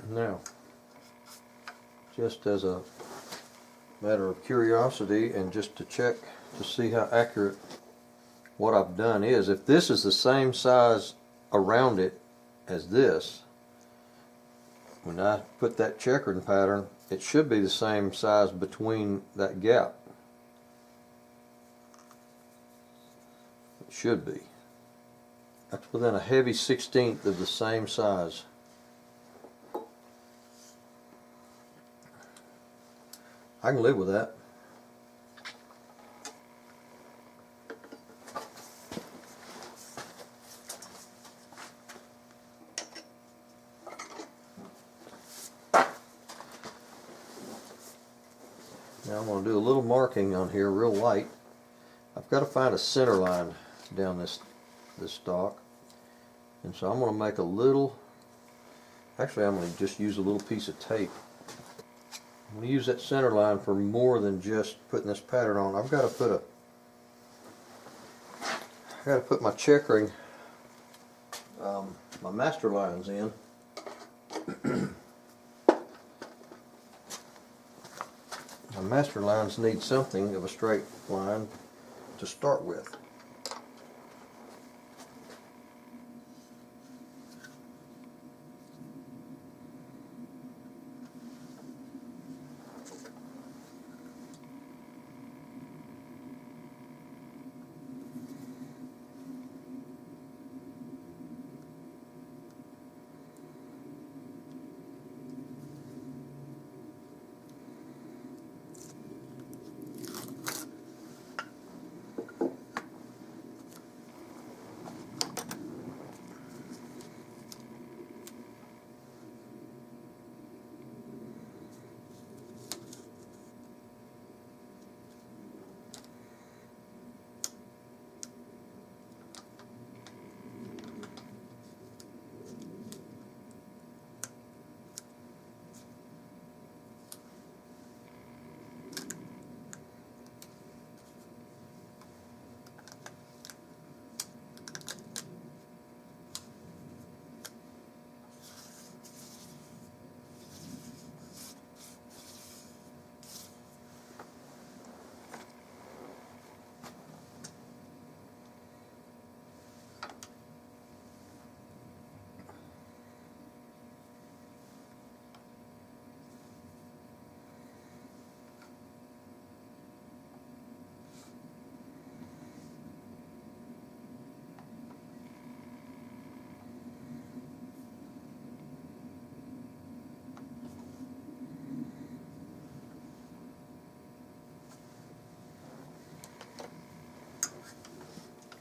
Now, just as a matter of curiosity and just to check to see how accurate what I've done is, if this is the same size around it as this, when I put that checkering pattern, it should be the same size between that gap. It should be. That's within a heavy 1/16 of the same size. I can live with that. Now I'm going to do a little marking on here real light. I've got to find a center line down this stalk, and so I'm going to make a little, actually I'm going to just use a little piece of tape. I'm going to use that center line for more than just putting this pattern on. I've got to put my checkering, my master lines in. My master lines need something of a straight line to start with.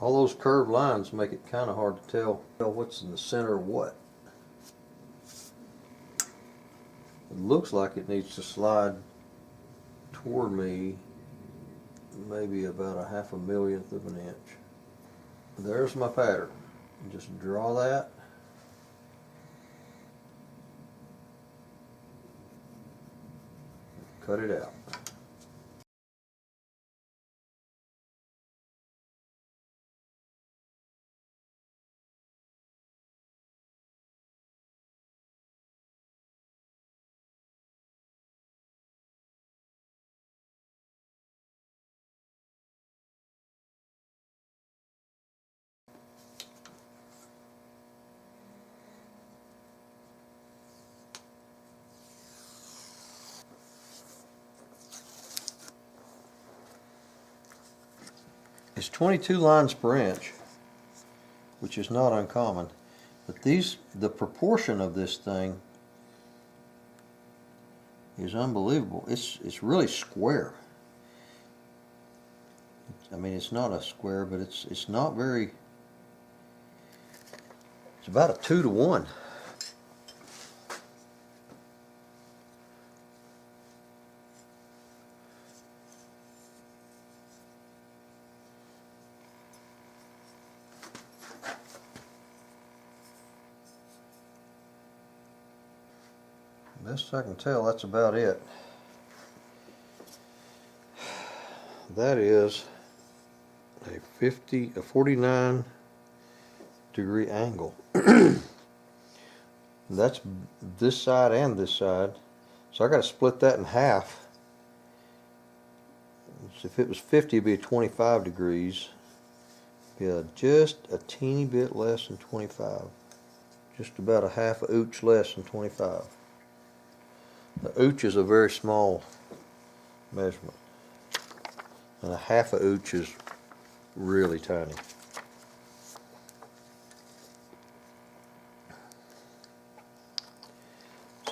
All those curved lines make it kind of hard to tell what's in the center of what. It looks like it needs to slide toward me maybe about a 1/2 millionth of an inch. There's my pattern. Just draw that. Cut it out. It's 22 lines per inch, which is not uncommon, but the proportion of this thing is unbelievable. It's really square. I mean, it's not a square, but it's not very. It's about a 2 to 1. Best I can tell, that's about it. That is a 49 degree angle. That's this side and this side. So I got to split that in half. So if it was 50, it'd be 25 degrees. Yeah, just a teeny bit less than 25. Just about a half a ooch less than 25. The ooch is a very small measurement. And a half a ooch is really tiny.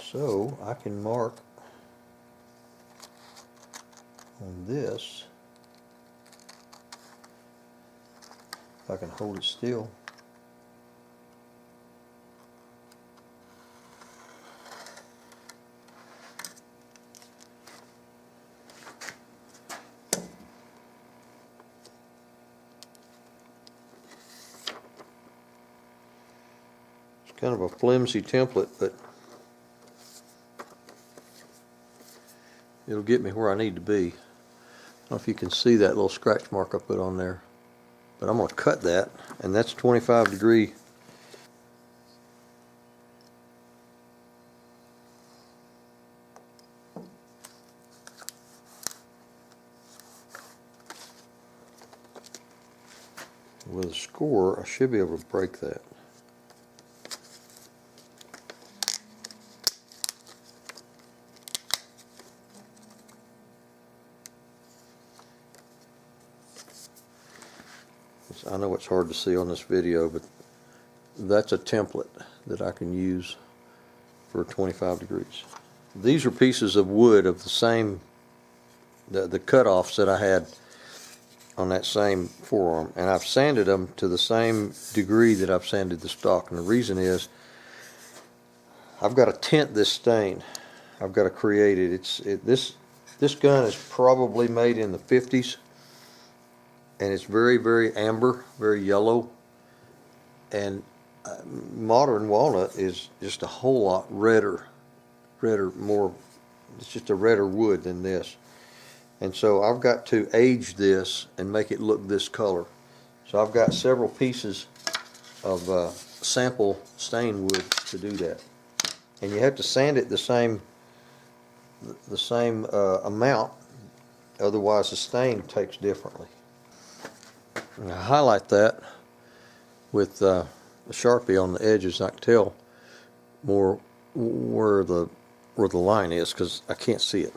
So I can mark on this, if I can hold it still. It's kind of a flimsy template, but it'll get me where I need to be. I don't know if you can see that little scratch mark I put on there, but I'm going to cut that, and that's 25 degree. With a score, I should be able to break that. I know it's hard to see on this video, but that's a template that I can use for 25 degrees. These are pieces of wood of the same, the cutoffs that I had on that same forearm, and I've sanded them to the same degree that I've sanded the stock. And the reason is I've got to tint this stain. I've got to create it. This gun is probably made in the 50s, and it's very, very amber, very yellow. And modern walnut is just a whole lot redder, more. It's just a redder wood than this. And so I've got to age this and make it look this color. So I've got several pieces of sample stain wood to do that. And you have to sand it the same amount, otherwise the stain takes differently. And I highlight that with a Sharpie on the edges. I can tell more where the line is because I can't see it.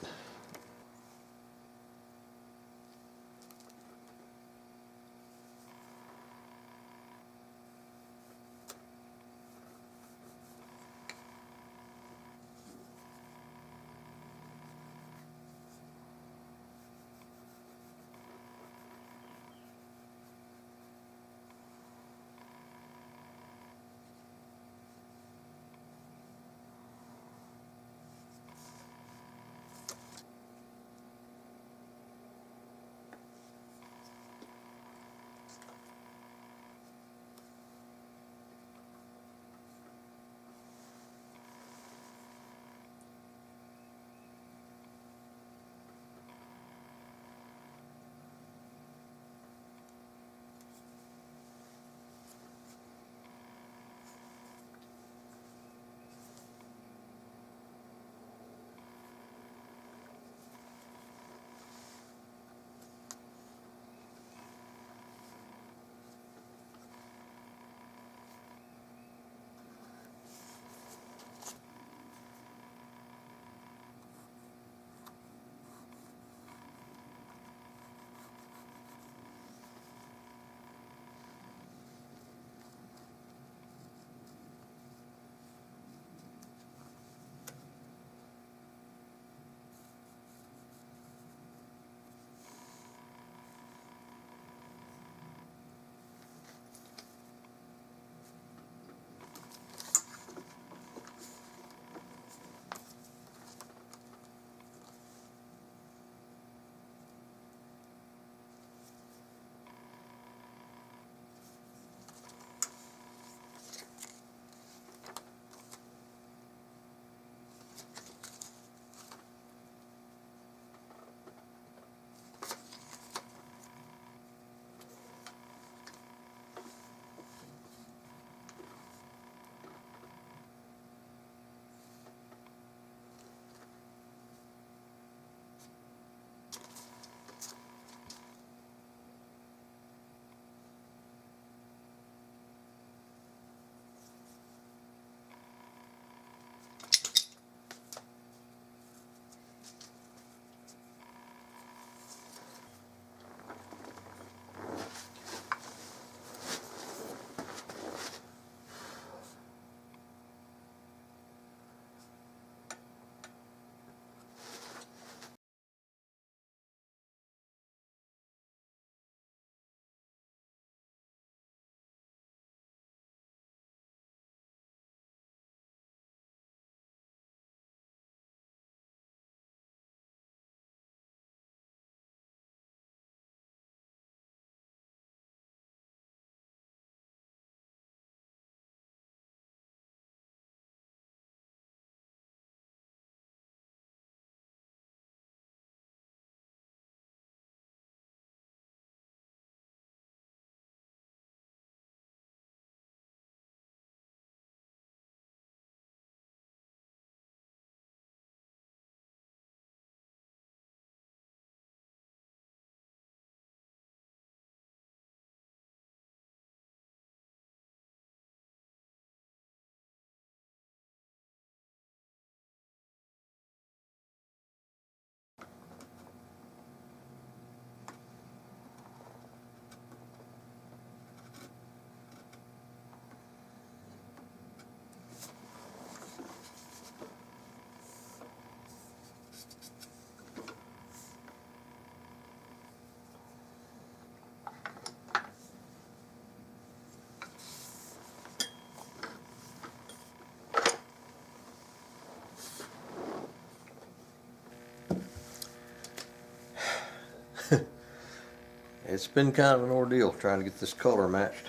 it's been kind of an ordeal trying to get this color matched.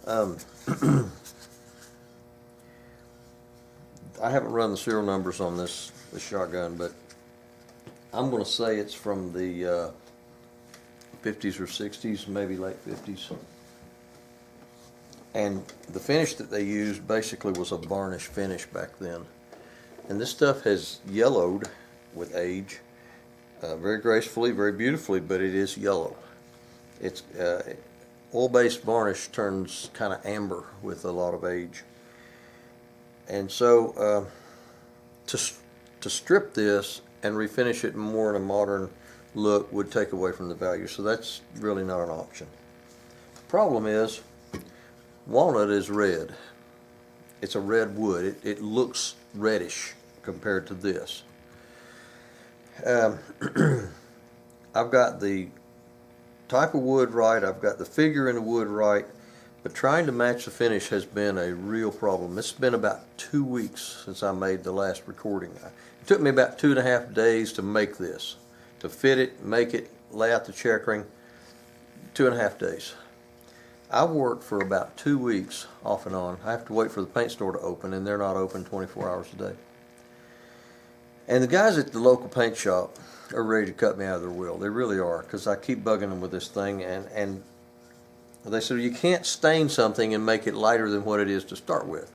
I haven't run the serial numbers on this shotgun, but I'm going to say it's from the 50s or 60s, maybe late 50s. And the finish that they used basically was a varnish finish back then. And this stuff has yellowed with age, very gracefully, very beautifully, but it is yellow. It's oil-based varnish turns kind of amber with a lot of age. And so to strip this and refinish it more in a modern look would take away from the value, so that's really not an option. The problem is walnut is red. It's a red wood. It looks reddish compared to this. I've got the type of wood right, I've got the figure in the wood right, but trying to match the finish has been a real problem. It's been about 2 weeks since I made the last recording. It took me about 2.5 days to make this, to fit it, make it, lay out the checkering. 2.5 days. I worked for about 2 weeks off and on. I have to wait for the paint store to open, and they're not open 24 hours a day. And the guys at the local paint shop are ready to cut me out of their will. They really are, because I keep bugging them with this thing, and they said, you can't stain something and make it lighter than what it is to start with.